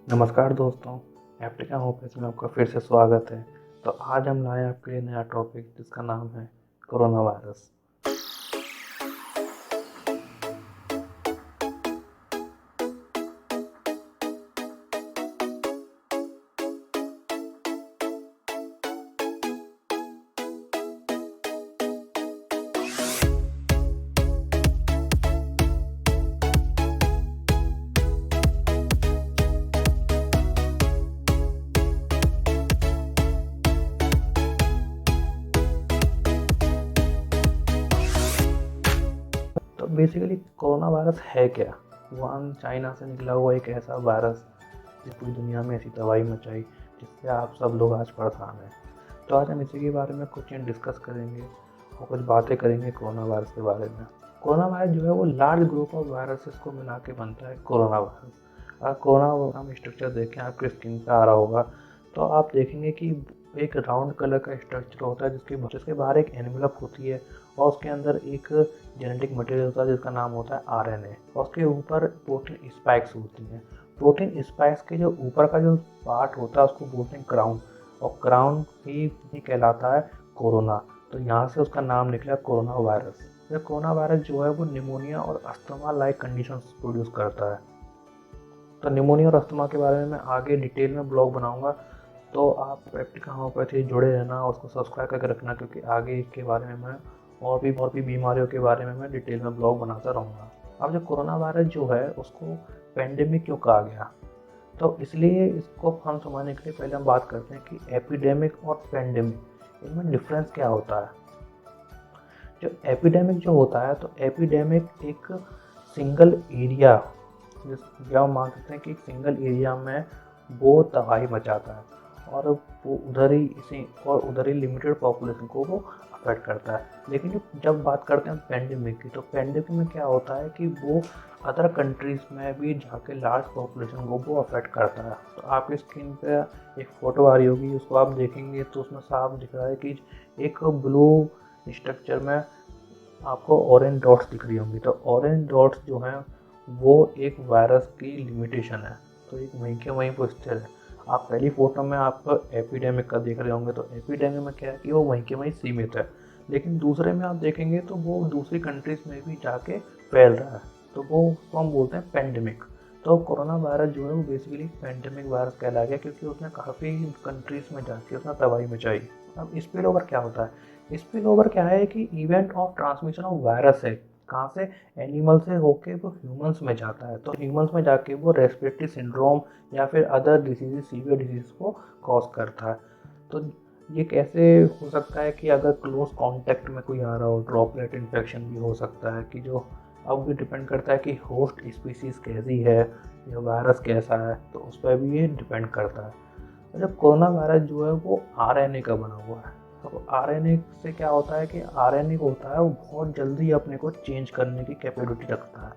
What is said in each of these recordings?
नमस्कार दोस्तों, एप्टिका होपलेस में आपका फिर से स्वागत है। तो आज हम लाए आपके लिए नया टॉपिक जिसका नाम है कोरोना वायरस। तो बेसिकली कोरोना वायरस है क्या? वुहान चाइना से निकला हुआ एक ऐसा वायरस जिस पूरी दुनिया में ऐसी तबाही मचाई जिससे आप सब लोग आज परेशान हैं। तो आज हम इसी के बारे में कुछ डिस्कस करेंगे और कुछ बातें करेंगे कोरोना वायरस के बारे में। कोरोना वायरस जो है वो लार्ज ग्रुप ऑफ वायरसेस को मिला के बनता है कोरोना वायरस। अगर कोरोना हम स्ट्रक्चर देखें, आपके स्किन पे आ रहा होगा तो आप देखेंगे कि एक राउंड कलर का स्ट्रक्चर होता है जिसके बाहर एक एनवेलप होती है और उसके अंदर एक जेनेटिक मटेरियल होता है जिसका नाम होता है आरएनए और उसके ऊपर प्रोटीन स्पाइक्स होती हैं। प्रोटीन स्पाइक्स के जो ऊपर का जो पार्ट होता है उसको बोलते हैं क्राउन, और क्राउन ही कहलाता है कोरोना। तो यहाँ से उसका नाम निकला कोरोना वायरस। यह कोरोना वायरस जो है वो निमोनिया और अस्थमा लाइक कंडीशंस प्रोड्यूस करता है। तो निमोनिया और अस्थमा के बारे में मैं आगे डिटेल में ब्लॉग बनाऊंगा, तो आप एप्टिका होम्योपैथी जुड़े रहना और उसको सब्सक्राइब करके रखना, क्योंकि आगे के बारे में मैं और भी बीमारियों के बारे में मैं डिटेल में ब्लॉग बनाता रहूँगा। अब जो कोरोना वायरस जो है उसको पेंडेमिक क्यों कहा गया, तो इसलिए इसको हम समझने के लिए पहले हम बात करते हैं कि एपिडेमिक और पेंडेमिक इनमें डिफरेंस क्या होता है। जो एपिडेमिक जो होता है, तो एपिडेमिक एक सिंगल एरिया, या हम मान सकते हैं कि एक सिंगल एरिया में वो तबाही मचाता है और वो उधर ही लिमिटेड पॉपुलेशन को वो अफेक्ट करता है। लेकिन जब बात करते हैं पेंडेमिक की, तो पेंडेमिक में क्या होता है कि वो अदर कंट्रीज़ में भी जाके लार्ज पॉपुलेशन को वो अफेक्ट करता है। तो आपकी स्क्रीन पे एक फ़ोटो आ रही होगी, उसको आप देखेंगे तो उसमें साफ दिख रहा है कि एक ब्लू स्ट्रक्चर में आपको ऑरेंज डॉट्स दिख रही होंगी। तो ऑरेंज डॉट्स जो हैं वो एक वायरस की लिमिटेशन है, तो एक वहीं के वहीं पर स्थिर है। आप पहली फ़ोटो में आप एपिडेमिक का देख रहे होंगे, तो एपिडेमिक में क्या है कि वो वहीं के वहीं सीमित है। लेकिन दूसरे में आप देखेंगे तो वो दूसरी कंट्रीज़ में भी जाके फैल रहा है, तो वो उसको हम बोलते हैं पेंडेमिक। तो कोरोना वायरस जो है वो बेसिकली पेंडेमिक वायरस कहला गया, क्योंकि उसने काफ़ी कंट्रीज़ में जाके उसने तबाही मचाई। अब स्पिल ओवर क्या होता है? स्पिल ओवर क्या है कि event of transmission of virus है, कहाँ से? एनिमल से होके वो ह्यूमंस में जाता है। तो ह्यूमंस में जाके वो रेस्पिरेटरी सिंड्रोम या फिर अदर डिसीज, सीवियर डिजीज को कॉज करता है। तो ये कैसे हो सकता है कि अगर क्लोज कांटेक्ट में कोई आ रहा हो, ड्रॉपलेट इन्फेक्शन भी हो सकता है, कि जो अब भी डिपेंड करता है कि होस्ट स्पीसीज कैसी है या वायरस कैसा है, तो उस पर भी ये डिपेंड करता है। तो जब कोरोना वायरस जो है वो आरएनए का बना हुआ है, तो आरएनए से क्या होता है कि आरएनए होता है वो बहुत जल्दी अपने को चेंज करने की कैपेबिलिटी रखता है।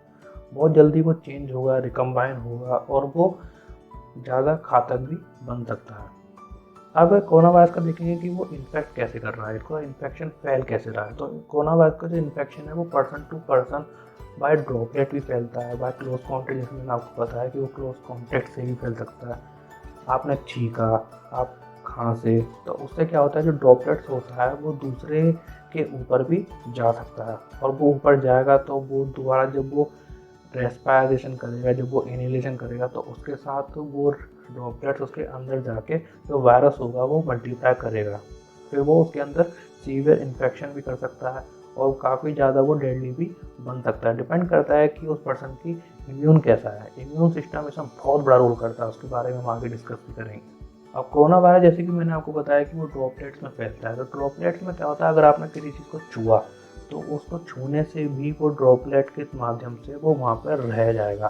बहुत जल्दी वो चेंज होगा, रिकम्बाइन होगा और वो ज़्यादा घातक भी बन सकता है। अब कोरोना वायरस का देखेंगे कि वो इन्फेक्ट कैसे कर रहा है, इसका इन्फेक्शन फैल कैसे रहा है। तो कोरोना वायरस का जो इन्फेक्शन है वो person to person by droplet भी फैलता है, बाय क्लोज कॉन्टेक्ट, जिसमें मैंने आपको बताया कि वो क्लोज कॉन्टेक्ट से भी फैल सकता है। आपने छींका, आप खांसे, तो उससे क्या होता है, जो ड्रॉपलेट्स होता है वो दूसरे के ऊपर भी जा सकता है, और वो ऊपर जाएगा तो वो दोबारा जब वो रेस्पायरेशन करेगा, जब वो इनहेलेशन करेगा, तो उसके साथ वो ड्रॉपलेट्स उसके अंदर जाके जो वायरस होगा वो मल्टीप्लाई करेगा। फिर वो उसके अंदर सीवियर इन्फेक्शन भी कर सकता है और काफ़ी ज़्यादा वो डेडली भी बन सकता है। डिपेंड करता है कि उस पर्सन की इम्यून कैसा है। इम्यून सिस्टम इसमें बहुत बड़ा रोल करता है, उसके बारे में हम आगे डिस्कस भी करेंगे। अब कोरोना वायरस जैसे कि मैंने आपको बताया कि वो ड्रॉपलेट्स में फैलता है, तो ड्रॉपलेट्स में क्या होता है, अगर आपने किसी चीज़ को छुआ तो उसको छूने से भी वो ड्रॉपलेट के माध्यम से वो वहाँ पर रह जाएगा।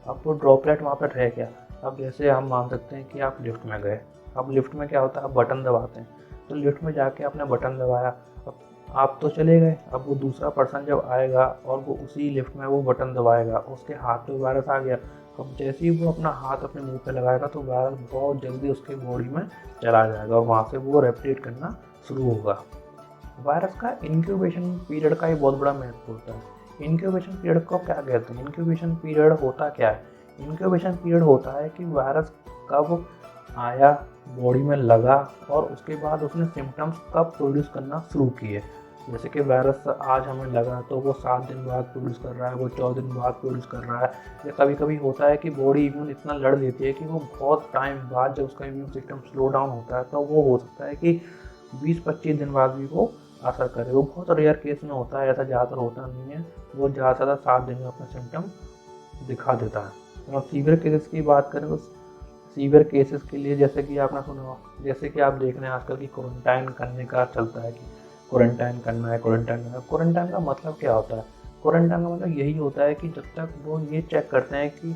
अब वो ड्रॉपलेट वहाँ पर रह गया। अब जैसे हम मान सकते हैं कि आप लिफ्ट में गए, अब लिफ्ट में क्या होता है, आप बटन दबाते हैं, तो लिफ्ट में जाके आपने बटन दबाया, अब आप तो चले गए, अब वो दूसरा पर्सन जब आएगा और वो उसी लिफ्ट में वो बटन दबाएगा, उसके हाथ में वायरस आ गया। अब जैसे ही वो अपना हाथ अपने मुंह पे लगाएगा तो वायरस बहुत जल्दी उसके बॉडी में चला जाएगा और वहाँ से वो रेप्लिकेट करना शुरू होगा। वायरस का इंक्यूबेशन पीरियड का ही बहुत बड़ा महत्व होता है। इंक्यूबेशन पीरियड को क्या कहते हैं? इंक्यूबेशन पीरियड होता क्या है? इंक्यूबेशन पीरियड होता है कि वायरस कब आया, बॉडी में लगा और उसके बाद उसने सिम्टम्स कब प्रोड्यूस करना शुरू किए। जैसे कि वायरस आज हमें लगा तो वो 7 दिन बाद प्रोड्यूस कर रहा है, वो 14 दिन बाद प्रोड्यूस कर रहा है, या कभी कभी होता है कि बॉडी इम्यून इतना लड़ लेती है कि वो बहुत टाइम बाद जब उसका इम्यून सिस्टम स्लो डाउन होता है तो वो हो सकता है कि 20-25 दिन बाद भी वो असर करे। वो बहुत रेयर केस में होता है, ऐसा ज़्यादातर होता नहीं है। वो ज़्यादा से ज़्यादा 7 दिन में अपना सिम्टम दिखा देता है। और सीवियर केसेस की बात करें तो सीवियर केसेस के लिए जैसे कि आपने सुना हो, जैसे कि आप देख रहे हैं आजकल की क्वारंटाइन करने का चलता है कि क्वारंटाइन करना है, क्वारंटाइन करना है। क्वारंटाइन का मतलब क्या होता है? क्वारंटाइन का मतलब यही होता है कि जब तक वो ये चेक करते हैं कि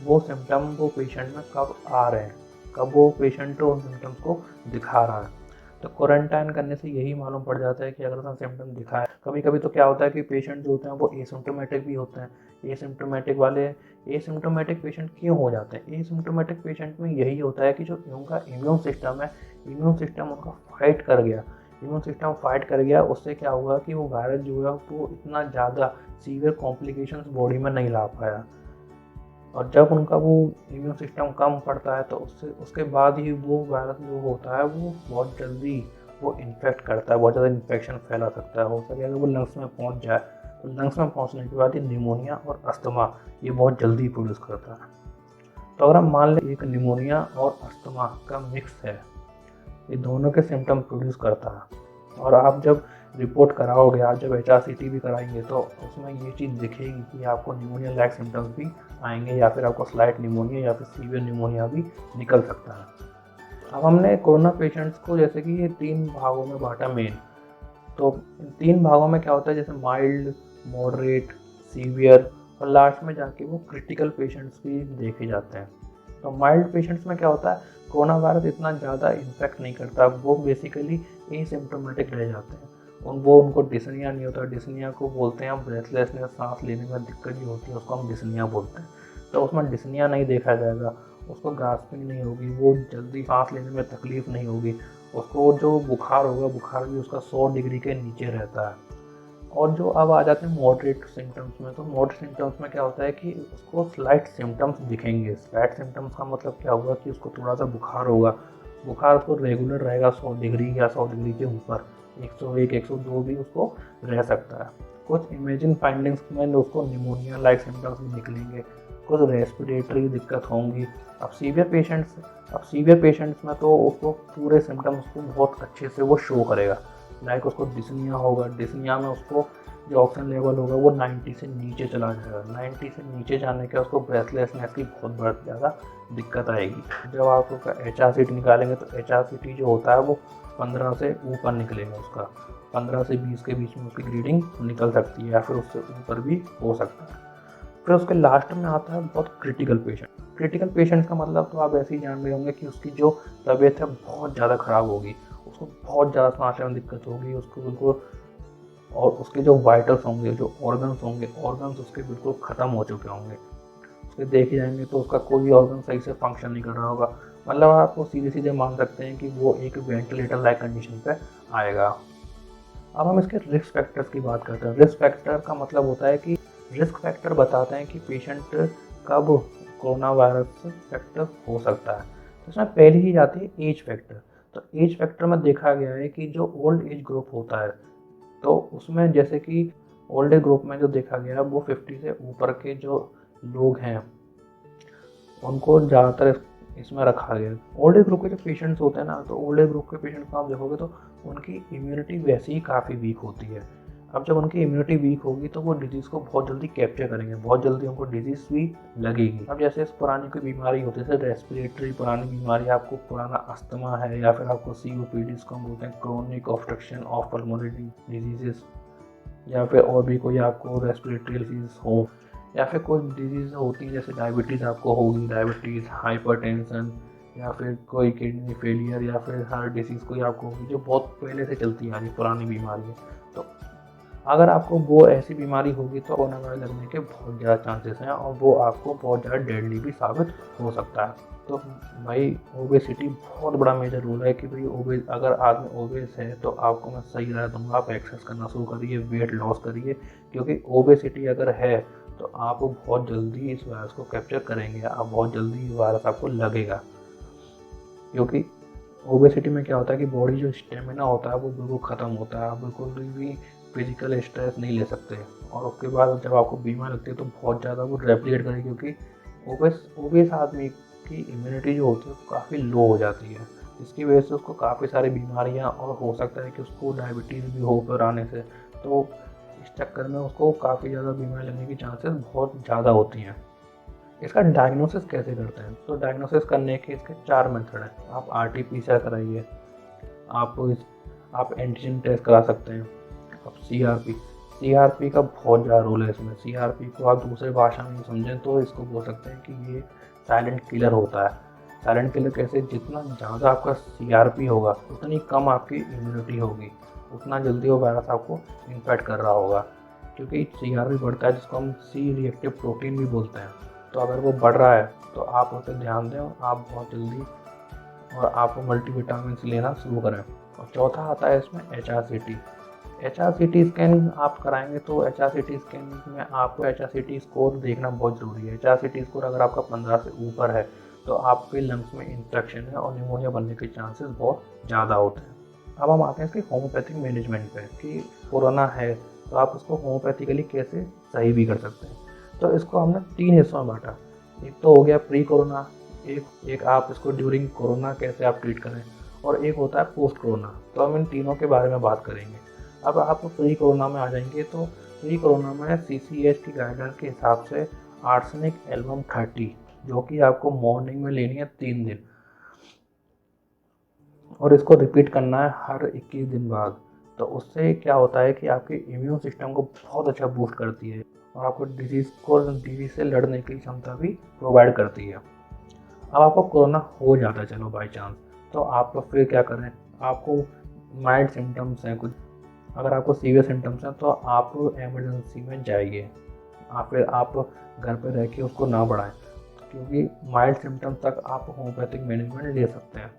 वो सिम्टम वो पेशेंट में कब आ रहे हैं, कब वो पेशेंट उन सिम्टम्स को दिखा रहा है। तो क्वारंटाइन करने से यही मालूम पड़ जाता है कि अगर उसने सिम्टम दिखाया। कभी कभी तो क्या होता है कि पेशेंट जो होते हैं वो एसिम्टोमेटिक भी होते हैं। एसिम्टोमेटिक पेशेंट क्यों हो जाते हैं? एसिम्टोमेटिक पेशेंट में यही होता है कि जो उनका इम्यून सिस्टम है, इम्यून सिस्टम उनका फाइट कर गया। इम्यून सिस्टम फाइट कर गया, उससे क्या हुआ कि वो वायरस जो है वो इतना ज़्यादा सीवियर कॉम्प्लिकेशंस बॉडी में नहीं ला पाया। और जब उनका वो इम्यून सिस्टम कम पड़ता है तो उसके बाद ही वो वायरस जो होता है वो बहुत जल्दी वो इन्फेक्ट करता है, बहुत ज़्यादा इन्फेक्शन फैला सकता है। हो सके अगर वो लंग्स में पहुंच जाए तो लंग्स में पहुंचने के बाद ये निमोनिया और अस्थमा ये बहुत जल्दी प्रोड्यूस करता है। तो अगर हम मान लें एक निमोनिया और अस्थमा का मिक्स है, ये दोनों के सिम्टम प्रोड्यूस करता है, और आप जब रिपोर्ट कराओगे, आप जब HRCT भी कराएंगे तो उसमें ये चीज़ दिखेगी कि आपको निमोनिया लाइक सिम्टम्स भी आएंगे, या फिर आपको स्लाइट निमोनिया या फिर सीवियर निमोनिया भी निकल सकता है। अब हमने कोरोना पेशेंट्स को जैसे कि ये 3 भागों में बांटा मेन। तो इन 3 भागों में क्या होता है, जैसे माइल्ड, मॉडरेट, सीवियर और लास्ट में जाके वो क्रिटिकल पेशेंट्स भी देखे जाते हैं। तो माइल्ड पेशेंट्स में क्या होता है, कोरोना वायरस इतना ज़्यादा इन्फेक्ट नहीं करता, वो बेसिकली एसिम्प्टोमेटिक रह जाते हैं। उनको डिस्निया नहीं होता। डिस्निया को बोलते हैं हम ब्रेथलेसनेस, सांस लेने में दिक्कत जो होती है उसको हम डिस्निया बोलते हैं। तो उसमें डिस्निया नहीं देखा जाएगा, उसको गास्पिंग नहीं होगी, वो जल्दी सांस लेने में तकलीफ नहीं होगी। उसको जो बुखार होगा, बुखार भी उसका 100 डिग्री के नीचे रहता है। और जो अब आ जाते हैं मॉडरेट सिम्टम्स में, तो मॉडरेट सिम्टम्स में क्या होता है कि उसको स्लाइट सिम्टम्स दिखेंगे। स्लाइट सिम्टम्स का मतलब क्या होगा कि उसको थोड़ा सा बुखार होगा, बुखार उसको रेगुलर रहेगा 100 डिग्री या 100 डिग्री के ऊपर, 101, 102 भी उसको रह सकता है। कुछ इमेजिन फाइंडिंग्स में उसको निमोनिया लाइक सिम्टम्स भी निकलेंगे, कुछ रेस्पिरेटरी दिक्कत होंगी। अब सीवियर पेशेंट्स में तो उसको पूरे सिम्टम्स को बहुत अच्छे से वो शो करेगा। लाइक उसको डिस्निया होगा, डिस्निया में उसको जो ऑक्सीजन लेवल होगा वो 90 से नीचे चला जाएगा। 90 से नीचे जाने के उसको ब्रेथलेसनेस की बहुत ज़्यादा दिक्कत आएगी। जब आप उसका HRCT निकालेंगे तो HRCT जो होता है वो 15 से ऊपर निकलेगा, उसका 15 से 20 के बीच में उसकी रीडिंग निकल सकती है, या फिर उससे ऊपर भी हो सकता है। फिर उसके लास्ट में आता है बहुत क्रिटिकल पेशेंट। क्रिटिकल पेशेंट का मतलब तो आप ऐसे ही जान रहे होंगे कि उसकी जो तबीयत है बहुत ज़्यादा ख़राब होगी, उसको बहुत ज़्यादा सांस लेने में दिक्कत होगी, उसको बिल्कुल, और उसके जो वाइटल्स होंगे, जो ऑर्गन्स उसके बिल्कुल ख़त्म हो चुके होंगे। उसके देखे जाएंगे तो उसका कोई ऑर्गन सही से फंक्शन नहीं कर रहा होगा। मतलब आप सीधे मान सकते हैं कि वो एक वेंटिलेटर लाइक कंडीशन पे आएगा। अब हम इसके रिस्क फैक्टर्स की बात करते हैं। रिस्क फैक्टर का मतलब होता है कि रिस्क फैक्टर बताते हैं कि पेशेंट कब कोरोना वायरस इन्फेक्ट हो सकता है। तो इसमें पहले ही जाती है एज फैक्टर। तो एज फैक्टर में देखा गया है कि जो ओल्ड एज ग्रुप होता है, तो उसमें जैसे कि ओल्ड एज ग्रुप में जो देखा गया है वो 50 से ऊपर के जो लोग हैं उनको ज़्यादातर इसमें रखा गया है। ओल्ड एज ग्रुप के जो पेशेंट्स होते हैं ना, तो ओल्ड एज ग्रुप के पेशेंट्स को आप देखोगे तो उनकी इम्यूनिटी वैसे ही काफ़ी वीक होती है। अब जब उनकी इम्यूनिटी वीक होगी तो वो डिजीज़ को बहुत जल्दी कैप्चर करेंगे, बहुत जल्दी उनको डिजीज़ भी लगेगी। अब जैसे पुरानी कोई बीमारी होती है, जैसे रेस्पिरेटरी पुरानी बीमारी, आपको पुराना अस्थमा है, या फिर आपको COPD जिसको हम बोलते हैं chronic obstruction of pulmonary diseases, या फिर और भी कोई आपको रेस्पिरेटरी डिजीज हो, या फिर कोई डिजीज़ होती है जैसे डायबिटीज़ आपको होगी, डायबिटीज़, हाइपरटेंशन, या फिर कोई किडनी फेलियर, या फिर हार्ट डिसीज़ कोई आपको होगी जो बहुत पहले से चलती आ रही पुरानी बीमारी है। तो अगर आपको वो ऐसी बीमारी होगी तो कोरोना वायरस लगने के बहुत ज़्यादा चांसेस हैं और वो आपको बहुत ज़्यादा डेडली भी साबित हो सकता है। तो भाई ओबेसिटी बहुत बड़ा मेजर रोल है कि भाई अगर आदमी ओबेस है तो आपको मैं सही राय दूंगा, आप एक्सरसाइज करना शुरू करिए, वेट लॉस करिए, क्योंकि ओबेसिटी अगर है तो आप बहुत जल्दी इस वायरस को कैप्चर करेंगे, आप बहुत जल्दी ये वायरस आपको लगेगा। क्योंकि ओबेसिटी में क्या होता है कि बॉडी जो स्टेमिना होता है वो बिल्कुल ख़त्म होता है, आप बिल्कुल भी फिजिकल स्ट्रेस नहीं ले सकते और उसके बाद जब आपको बीमारी लगती है तो बहुत ज़्यादा वो रेप्लिकेट करेगी, क्योंकि ओबेस आदमी की इम्यूनिटी जो होती है वो काफ़ी लो हो जाती है, जिसकी वजह से उसको काफ़ी सारी बीमारियां और हो सकता है कि उसको डायबिटीज़ भी हो पर आने से, तो इस चक्कर में उसको काफ़ी ज़्यादा बीमारी लगने की चांसेस बहुत ज़्यादा होती हैं। इसका डायग्नोसिस कैसे करते हैं? तो डायग्नोसिस करने के इसके 4 मेथड हैं। आप आरटी-पीसीआर कराइए, आप आप एंटीजन टेस्ट करा सकते हैं, आप सीआरपी, सीआरपी का बहुत ज़्यादा रोल है इसमें। सीआरपी को आप दूसरी भाषा में समझें तो इसको बोल सकते हैं कि ये साइलेंट किलर होता है। साइलेंट किलर कैसे? जितना ज़्यादा आपका सीआरपी होगा उतनी कम आपकी इम्यूनिटी होगी, उतना जल्दी वो वायरस आपको इन्फेक्ट कर रहा होगा, क्योंकि सीआरपी बढ़ता है जिसको हम सी रिएक्टिव प्रोटीन भी बोलते हैं। तो अगर वो बढ़ रहा है तो आप उस पर ध्यान दें और आप बहुत जल्दी और आप मल्टीविटामिन लेना शुरू करें। और चौथा आता है इसमें HRCT। HRCT स्कैन आप कराएंगे तो HRCT स्कैन में आपको HRCT स्कोर देखना बहुत ज़रूरी है। HRCT स्कोर अगर आपका 15 से ऊपर है तो आपके लंग्स में इन्फेक्शन है और निमोनिया बनने के चांसेस बहुत ज़्यादा होते हैं। अब हम आते हैं इसके होम्योपैथिक मैनेजमेंट पे कि कोरोना है तो आप उसको होम्योपैथिकली कैसे सही भी कर सकते हैं। तो इसको हमने 3 हिस्सों में बांटा। एक तो हो गया प्री कोरोना, एक आप इसको ड्यूरिंग कोरोना कैसे आप ट्रीट करें, और एक होता है पोस्ट कोरोना। तो हम इन तीनों के बारे में बात करेंगे। अब आप प्री कोरोना में आ जाएंगे तो प्री कोरोना में CCH की गाइडलाइन के हिसाब से आर्सेनिक एल्बम 30 जो कि आपको मॉर्निंग में लेनी है 3 दिन, और इसको रिपीट करना है हर 21 दिन बाद। तो उससे क्या होता है कि आपके इम्यून सिस्टम को बहुत अच्छा बूस्ट करती है और आपको डिजीज़ से लड़ने की क्षमता भी प्रोवाइड करती है। अब आपको कोरोना हो जाता है चलो बाई चांस, तो आप फिर क्या करें? आपको माइल्ड सिम्टम्स हैं कुछ, अगर आपको सीवियर सिम्टम्स हैं तो आप इमरजेंसी में जाइए, फिर आप घर पे रह के उसको ना बढ़ाएं, क्योंकि माइल्ड सिम्टम्स तक आप होम्योपैथिक मैनेजमेंट ले सकते हैं।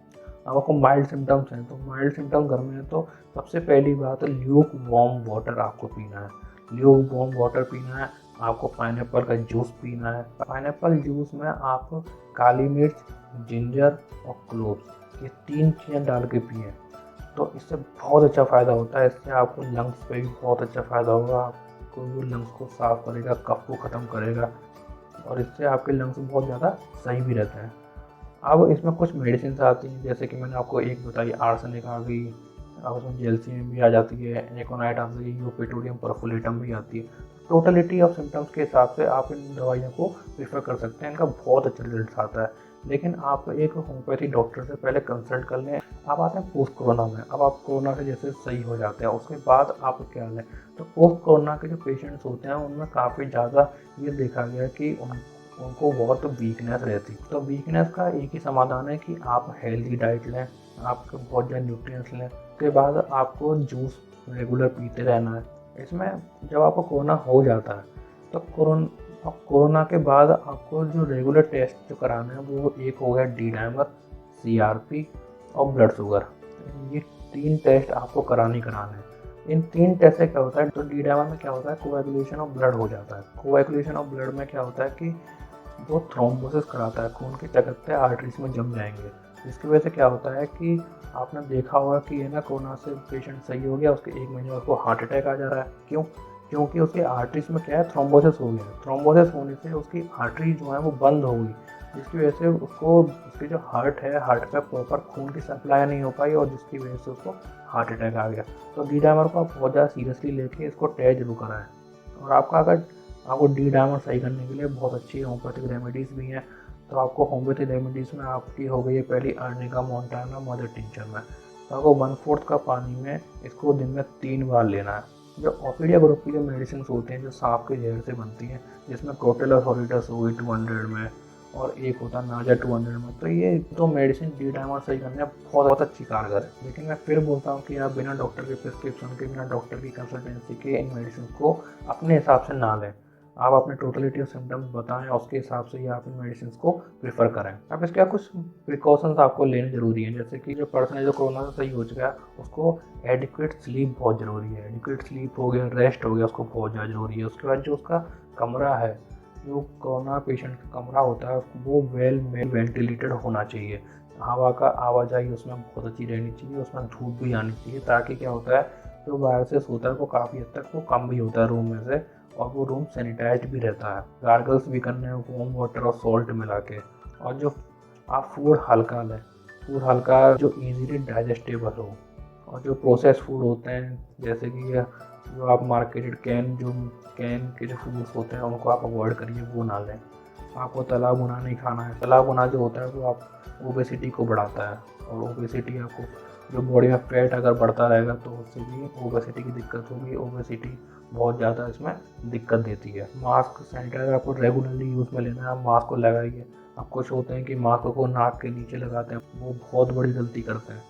अब आपको माइल्ड सिम्टम्स हैं तो माइल्ड सिम्टम्स घर में है तो सबसे पहली बात है ल्यूक वार्म वाटर आपको पीना है। ल्यूक वार्म वाटर पीना है, आपको पाइनएप्पल का जूस पीना है। पाइनएप्पल जूस में आप काली मिर्च, जिंजर और क्लोव्स, ये 3 चीज़ें डाल के पिए तो इससे बहुत अच्छा फ़ायदा होता है। इससे आपको लंग्स पे भी बहुत अच्छा फ़ायदा होगा, आपको वो लंग्स को साफ़ करेगा, कफ को ख़त्म करेगा और इससे आपके लंग्स बहुत ज़्यादा सही भी रहते हैं। अब इसमें कुछ मेडिसिन आती हैं, जैसे कि मैंने आपको एक बताई आर्सेनिक आ गई, अब उसमें जेलसीन भी आ जाती है, एकोनाइट आ गई, यूपेटोरियम परफोलेटम भी आती है। टोटलिटी ऑफ सिम्टम्स के हिसाब से आप इन दवाइयों को प्रीफर कर सकते हैं, इनका बहुत अच्छा रिजल्ट आता है। लेकिन आप एक होम्योपैथी डॉक्टर से पहले कंसल्ट कर लें। अब आते हैं पोस्ट कोरोना में। अब आप कोरोना से जैसे सही हो जाते हैं उसके बाद आप क्या लें, तो पोस्ट कोरोना के जो पेशेंट्स होते हैं उनमें काफ़ी ज़्यादा ये देखा गया कि उनको बहुत वीकनेस रहती। तो वीकनेस का एक ही समाधान है कि आप हेल्दी डाइट लें, आपको बहुत ज़्यादा न्यूट्रिएंट्स लें, उसके बाद आपको जूस रेगुलर पीते रहना है। इसमें जब आपको कोरोना हो जाता है तो कोरोना के बाद आपको जो रेगुलर टेस्ट जो कराना है वो एक हो गया डी डाइमर, CRP और ब्लड शुगर। ये 3 टेस्ट आपको कराने हैं। इन 3 टेस्ट से क्या होता है, तो डी डाइमर में क्या होता है, कोएगुलेशन ऑफ ब्लड हो जाता है। कोएगुलेशन ऑफ ब्लड में क्या होता है कि वो थ्रोम्बोसिस कराता है, खून की चकत्ते आर्टरीज में जम जाएंगे, जिसकी वजह से क्या होता है कि आपने देखा होगा कि ये ना कोरोना से पेशेंट सही हो गया उसके 1 महीने में उसको हार्ट अटैक आ जा रहा है। क्यों? क्योंकि उसकी आर्टरीज में क्या है, थ्रोम्बोसिस हो गया। थ्रोम्बोसिस होने से उसकी आर्टरी जो है वो बंद हो गई, जिसकी वजह से उसकी जो हार्ट है, हार्ट पे प्रॉपर खून की सप्लाई नहीं हो पाई और जिसकी वजह से उसको हार्ट अटैक आ गया। तो डी डाइमर को आप बहुत ज़्यादा सीरियसली लेके इसको टेस्ट जरूर कराएं। और आपको डी डाइमर सही करने के लिए बहुत अच्छी होम्योपैथिक रेमेडीज़ भी हैं। तो आपको होम्योपैथिक रेमेडीज़ में आपकी हो गई है पहली अर्निका मोंटाना मदर टिंचर में, तो आपको 1/4 कप पानी में इसको दिन में 3 बार लेना है। जो ऑफिडिया ग्रुप की जो मेडिसिन होती हैं जो सांप के जहर से बनती हैं, जिसमें क्रोटेलस हॉरिडस हो गई 200 में, और एक होता है नाजा 200 में। तो ये तो मेडिसिन डी डाइमर सही करने में बहुत अच्छी कारगर है। लेकिन मैं फिर बोलता हूँ कि आप बिना डॉक्टर के प्रिस्क्रिप्शन के, बिना डॉक्टर की कंसल्टेंसी के इन मेडिसिन को अपने हिसाब से ना लें। आप अपने टोटलिटी ऑफ सिम्टम्स बताएं, उसके हिसाब से ही आप इन मेडिसिन को प्रीफर करें। अब इसके कुछ प्रिकॉशंस आपको लेने जरूरी हैं, जैसे कि जो पर्सन है जो कोरोना से सही हो चुका है उसको एडिक्वेट स्लीप बहुत ज़रूरी है। एडिक्वेट स्लीप हो गया, रेस्ट हो गया, उसको बहुत ज़्यादा ज़रूरी है। उसके बाद जो उसका कमरा है, जो कोरोना पेशेंट का कमरा होता है, वो वेल वेंटिलेटेड होना चाहिए। हवा का आवाजाही उसमें बहुत अच्छी रहनी चाहिए, उसमें धूप भी आनी चाहिए, ताकि क्या होता है जो वायरसेस होता है वो काफ़ी हद तक वो कम भी होता है रूम में से, और वो रूम सैनिटाइज भी रहता है। गार्गल्स भी करने हैं वार्म वाटर और सॉल्ट मिला के। और जो आप फूड हल्का लें, फूड हल्का जो इजीली डाइजेस्टेबल हो। और जो प्रोसेस फूड होते हैं, जैसे कि जो आप मार्केटेड कैन के जो फूड्स होते हैं उनको आप अवॉइड करिए, वो ना लें। आपको तला भुना नहीं खाना है। तला भुना जो होता है वो आप ओबेसिटी को बढ़ाता है, और ओबेसिटी आपको जो बॉडी में फैट अगर बढ़ता रहेगा तो उससे भी ओबेसिटी की दिक्कत होगी। ओबेसिटी बहुत ज़्यादा इसमें दिक्कत देती है। मास्क, सैनिटाइजर आपको रेगुलरली यूज़ में लेना है, आप मास्क को लगाइए। अब कुछ होते हैं कि मास्क को नाक के नीचे लगाते हैं, वो बहुत बड़ी गलती करते हैं।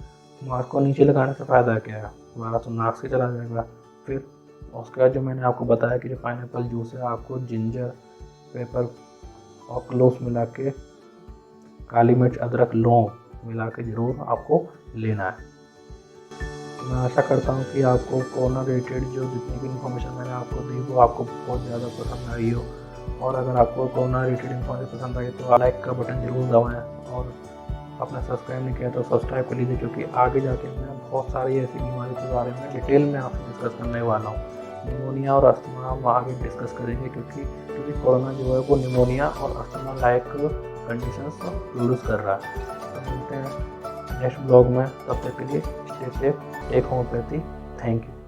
मास्क को नीचे लगाने से फ़ायदा क्या है, वायरस तो नाक से चला जाएगा। फिर उसके बाद जो मैंने आपको बताया कि जो पाइनएप्पल जूस है, आपको जिंजर, पेपर और क्लोव्स मिला के, काली मिर्च, अदरक, लौंग मिला के ज़रूर आपको लेना है। मैं आशा करता हूँ कि आपको कोरोना रिलेटेड जो जितनी भी इन्फॉर्मेशन मैंने आपको दी वो आपको बहुत ज़्यादा पसंद आई हो। और अगर आपको कोरोना रिलेटेड इन्फॉर्मेशन पसंद आई तो लाइक का बटन ज़रूर दबाएं, और अपना सब्सक्राइब नहीं किया तो सब्सक्राइब कर लीजिए, क्योंकि आगे जाके मैं बहुत सारी ऐसी बीमारी के बारे में डिटेल में आपसे डिस्कस करने वाला हूँ। निमोनिया और अस्थमा हम आगे डिस्कस करेंगे, क्योंकि कोरोना जो है वो निमोनिया और अस्थमा लाइक कंडीशंस प्रोड्यूस कर रहा है। तो मिलते हैं नेक्स्ट ब्लॉग में, तब तक के लिए stay safe, take homeopathy. Thank you.